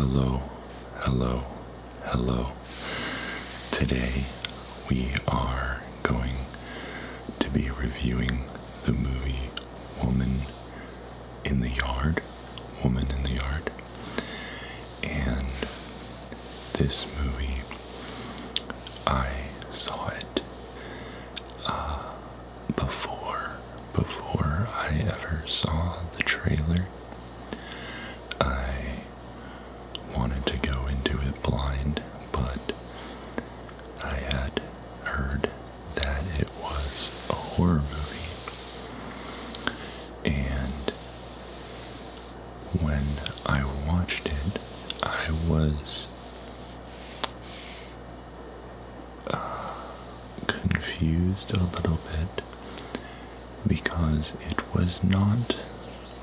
Hello, hello, hello. Today we are going to be reviewing the movie Woman in the Yard. And this movie, I saw it before I ever saw the trailer. I wanted to go into it blind, but I had heard that it was a horror movie, and when I watched it, I was confused a little bit because it was not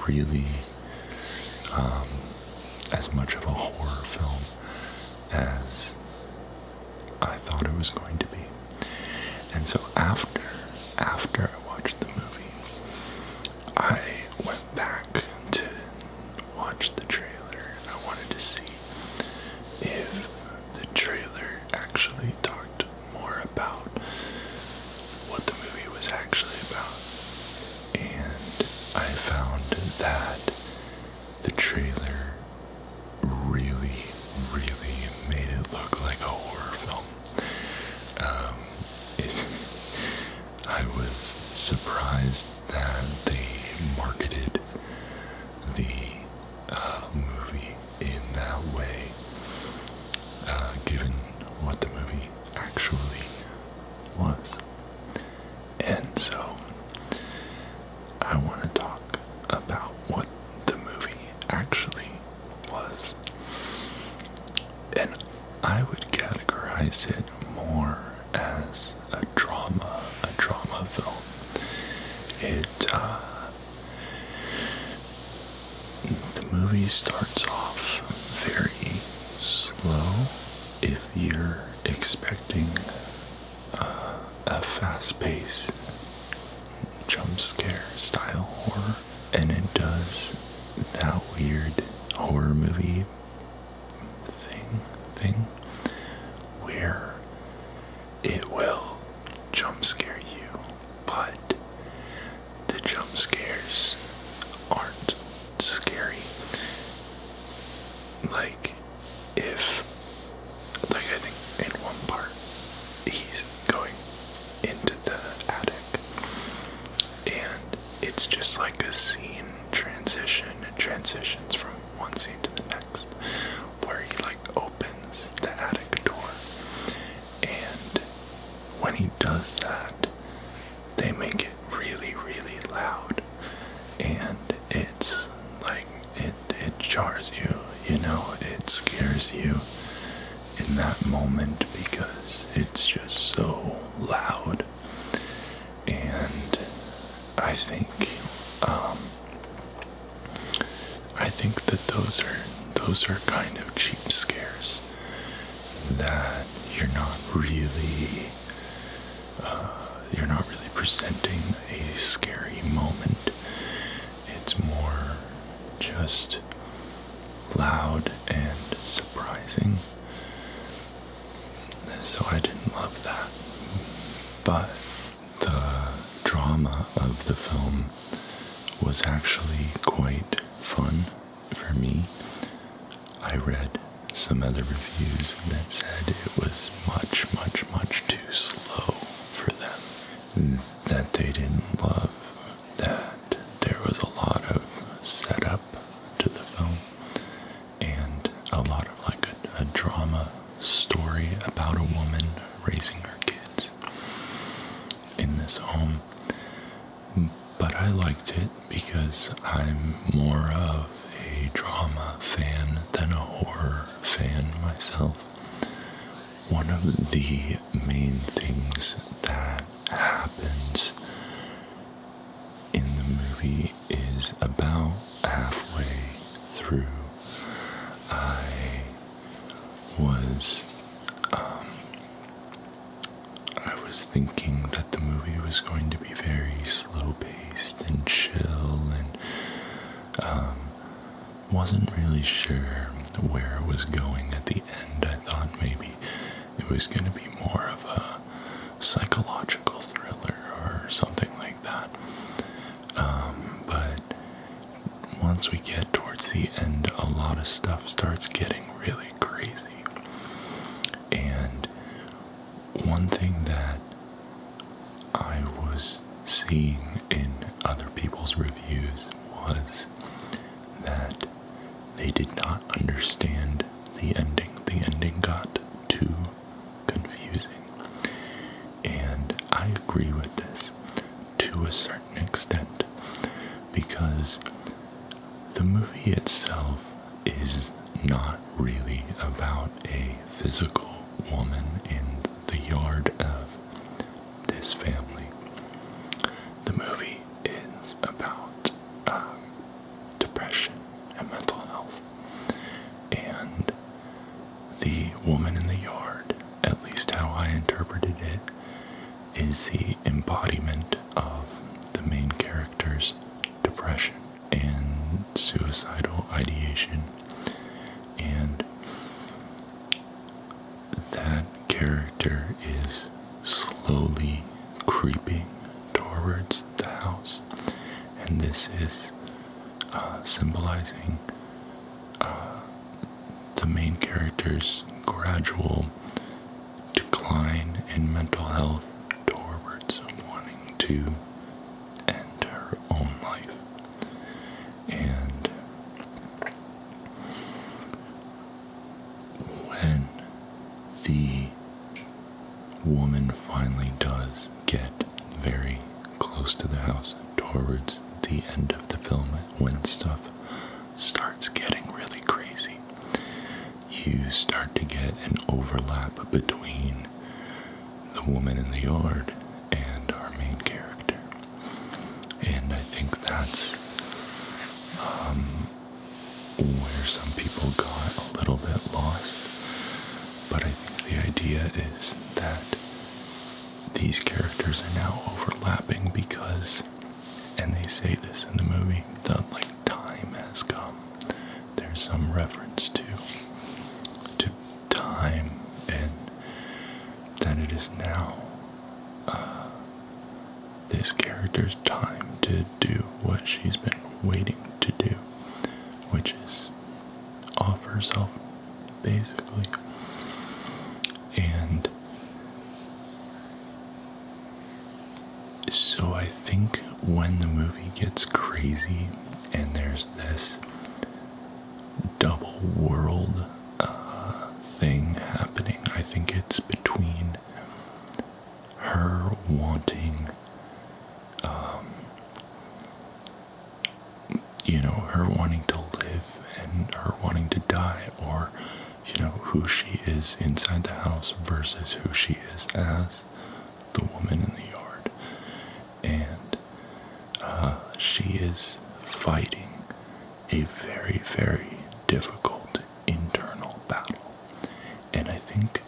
really as much of a horror film as I thought it was going to be. And so after I watched the movie, I went back to watch the trailer. I wanted to see if the trailer actually talked more about what the movie was actually about. And I found that the trailer really made it look like a horror film. I was surprised that they marketed the movie in that way, given what the movie actually was. And so, I want to talk about what the movie actually was. And I would categorize it more as a drama film. The movie starts off very slow. If you're expecting a fast-paced jump scare style horror, and it does that weird horror movie thing where it will jump scare you, but the jump scares aren't scary. I think in one part he's going into the attic and it's just like a scene transition. It transitions from one scene to the next where he opens the attic door, and when he does that, they make it really loud, and it's it jars you, it scares you in that moment because it's just so loud. And I think that those are kind of cheap scares that you're not really presenting a scary moment. It's more just loud and surprising. So I didn't love that. But the drama of the film was actually quite fun for me. I read some other reviews that said it was much too slow for them. That they didn't love that there was a lot of setup to the film and a lot of a drama story about a woman raising her kids in this home. But I liked it because I'm more of a drama fan than a horror fan myself. One of the main things that happens in the movie is about halfway through. I was thinking that the movie was going to be very slow-paced and chill and wasn't really sure where it was going at the end. I thought maybe it was going to be more of a psychological thriller or something like that. But once we get towards the end, a lot of stuff starts getting really crazy. And one thing that I was seeing in other people's reviews was that they did not understand the ending. The ending got too confusing. And I agree with this to a certain extent, because the movie itself is not really about a physical woman in the yard of this family. The movie is about depression and mental health. And the woman in the yard, at least how I interpreted it, is the embodiment of the main character's depression and suicidal ideation. And that character is slowly creeping towards the house. And this is symbolizing the main character's gradual decline in mental health towards wanting to end her own life. And when the woman finally does get very close to the house towards the end of the film, when stuff starts getting really crazy, you start to get an overlap between the woman in the yard and our main character. And I think that's where some people got a little bit lost. But I think the idea is that these characters are now overlapping because, and they say this in the movie, that time has come. There's some reference to time, and that it is now this character's time to do what she's been waiting to do, which is off herself, basically. And so I think when the movie gets crazy and there's this double world thing happening, I think it's between her wanting her wanting to live and her wanting to die, or who she is inside the house versus who she is as the woman in the yard. And she is fighting a very, very difficult internal battle. And I think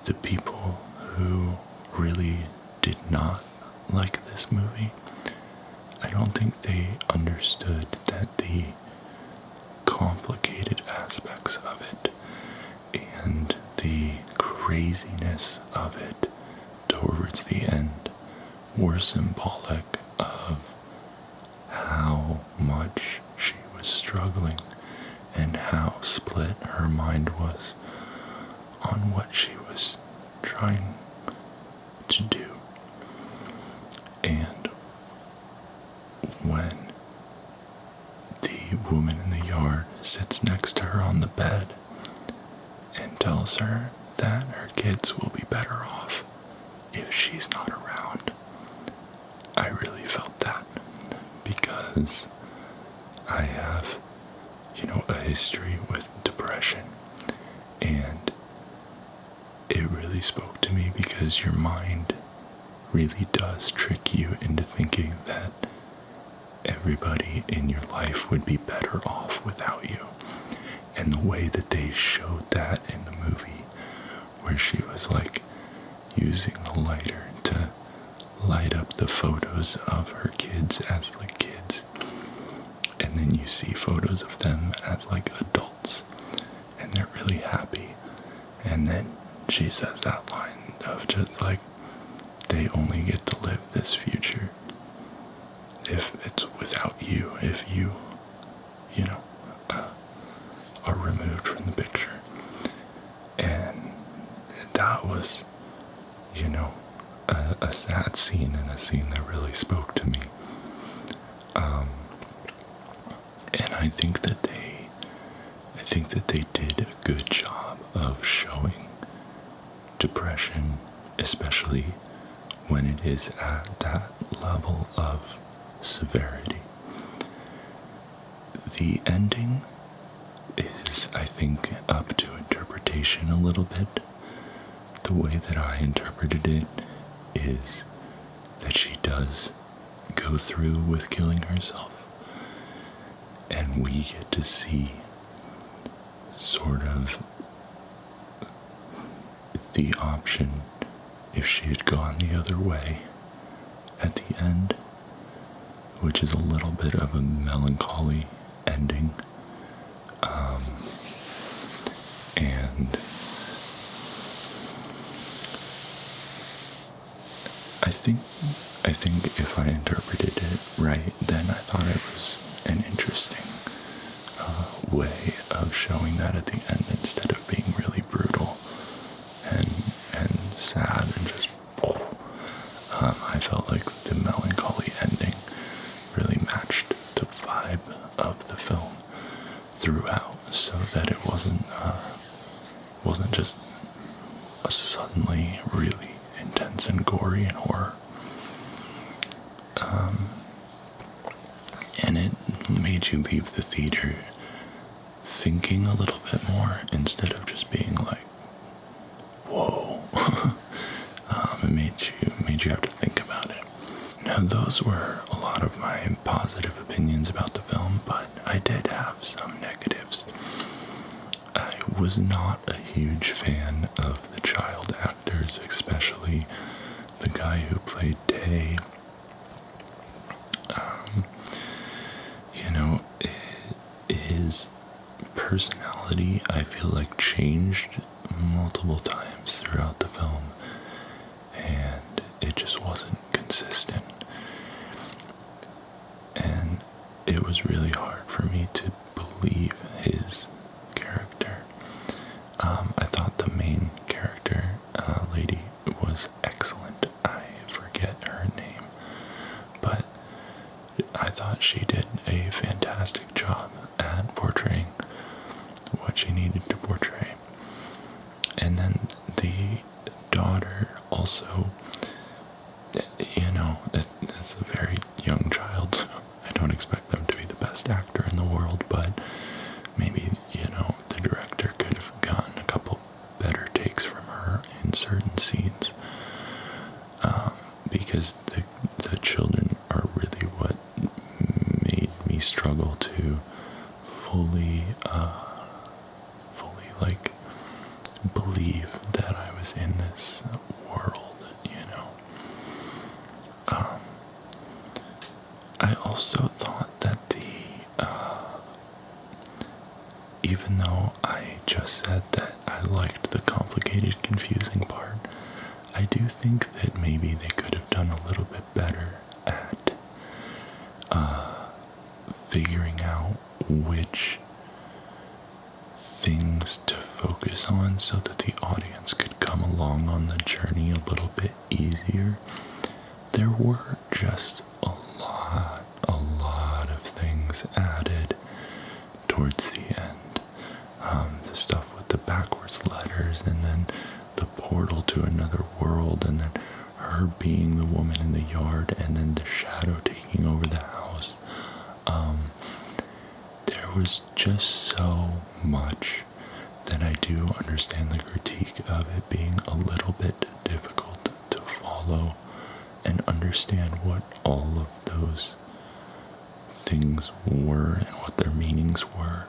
the people who really did not like this movie, I don't think they understood that the complicated aspects of it and the craziness of it towards the end were symbolic of how much she was struggling and how split her mind was on what she was trying to do. And when the woman in the yard sits next to her on the bed and tells her that her kids will be better off if she's not around, I really felt that, because I have, a history with depression, and it really spoke to me because your mind really does trick you into thinking that everybody in your life would be better off without you. And the way that they showed that in the movie, where she was using the lighter to light up the photos of her kids as kids, and and then you see photos of them as like adults, and they're really happy, and then she says that line of just like, they only get to live this future if it's without you, if you know, are removed from the picture. And that was, you know, a sad scene, and a scene that really spoke to me. And I think that they did a good job of showing depression, especially when it is at that level of severity. The ending is, I think, up to interpretation a little bit. The way that I interpreted it is that she does go through with killing herself, and we get to see sort of the option if she had gone the other way at the end, which is a little bit of a melancholy ending. And I think if I interpreted it right, then I thought it was an interesting way of showing that at the end, instead of being really brutal and sad and just I felt like the melancholy ending really matched the vibe of the film throughout, so that it wasn't just a suddenly really intense and gory and horror. And it made you leave the theater thinking a little bit more, instead of just being like, whoa. It made you have to think about it. Now, those were a lot of my positive opinions about the film, but I did have some negatives. I was not a huge fan of the child actors, especially the guy who played Tay. You know, his personality, I feel like, changed multiple times throughout the film, and it just wasn't consistent. And it was really hard for me to believe his character. I thought the main character, lady, was excellent. I forget her name, but I thought she did a fantastic job at portraying what she needed to portray. And then the daughter also, you know, it's a very young child, so I don't expect them to be the best actor in the world, but maybe, you know, the director could have gotten a couple better takes from her in certain scenes, because the children are really what made me struggle to fully like believe that I was in this world, you know. I also thought that even though I just said that I liked the complicated, confusing part, I do think that maybe they could have done a little bit better at figuring out which things to focus on so that the audience could come along on the journey a little bit easier. There were just a lot of things added towards the end. The stuff with the backwards letters, and then the portal to another world, and then her being the woman in the yard, and then the shadow taking over the house. There was just so much that I do understand the critique of it being a little bit difficult to follow and understand what all of those things were and what their meanings were.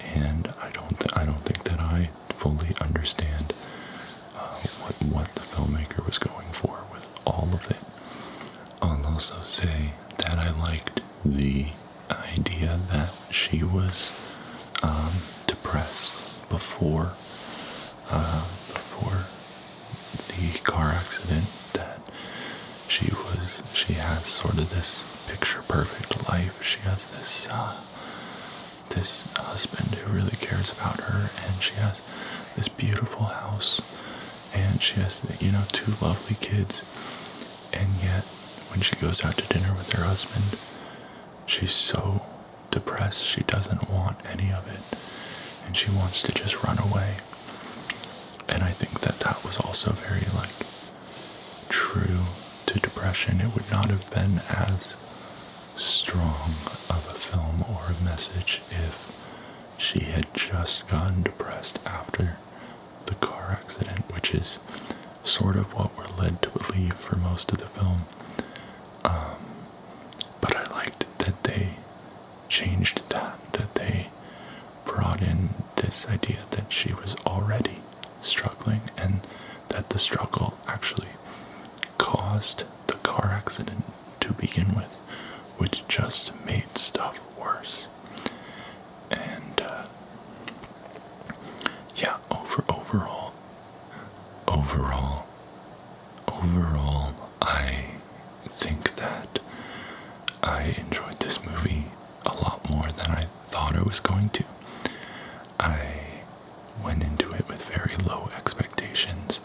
And I don't think that I fully understand what the filmmaker was going for with all of it. I'll also say that I liked the idea before the car accident that she has sort of this picture perfect life. She has this husband who really cares about her, and she has this beautiful house, and she has, two lovely kids. And yet when she goes out to dinner with her husband, she's so depressed, she doesn't want any of it, and she wants to just run away. And I think that was also very, true to depression. It would not have been as strong of a film or a message if she had just gotten depressed after the car accident, which is sort of what we're led to believe for most of the film. But I liked that they changed that they brought in this idea that she was already struggling, and that the struggle actually caused the car accident to begin with, which just made stuff worse. And yeah, overall, I think that I enjoyed this movie a lot more than I thought I was going to. I went into it with very low expectations,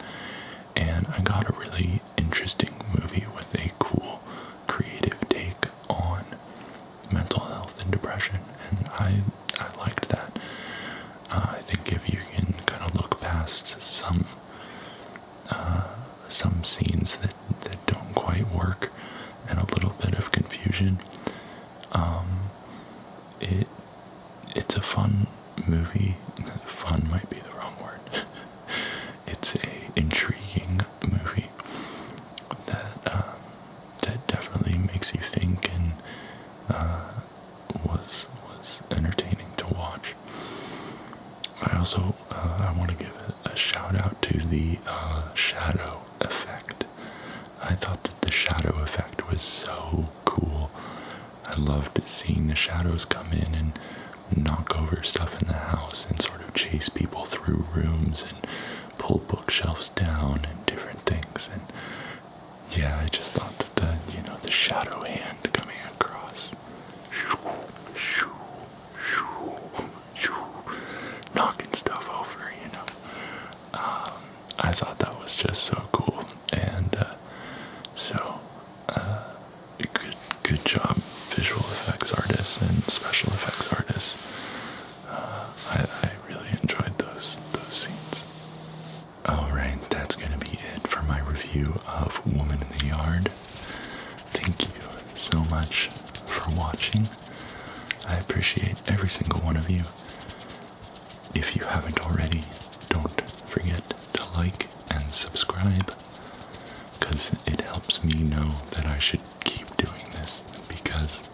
and I got a really interesting movie with a cool, creative take on mental health and depression, and I liked that. I think if you can kind of look past some scenes that don't quite work, and a little bit of confusion, it's a fun movie. Fun might be the wrong word. It's a intriguing movie that definitely makes you think, and was entertaining to watch. I also I want to give a shout out to the shadow effect. I thought that the shadow effect was so cool. I loved seeing the shadows come in and knock over stuff in the house and sort of chase people through rooms and pull bookshelves down and different things. And yeah, I just thought that the shadow hand coming across, knocking stuff over, I thought that was just so cool. And good job, visual effects artists and special effects artists. I really enjoyed those scenes. Alright, that's gonna be it for my review of Woman in the Yard. Thank you so much for watching. I appreciate every single one of you. If you haven't already, don't forget to like and subscribe, because it helps me know that I should keep doing this, because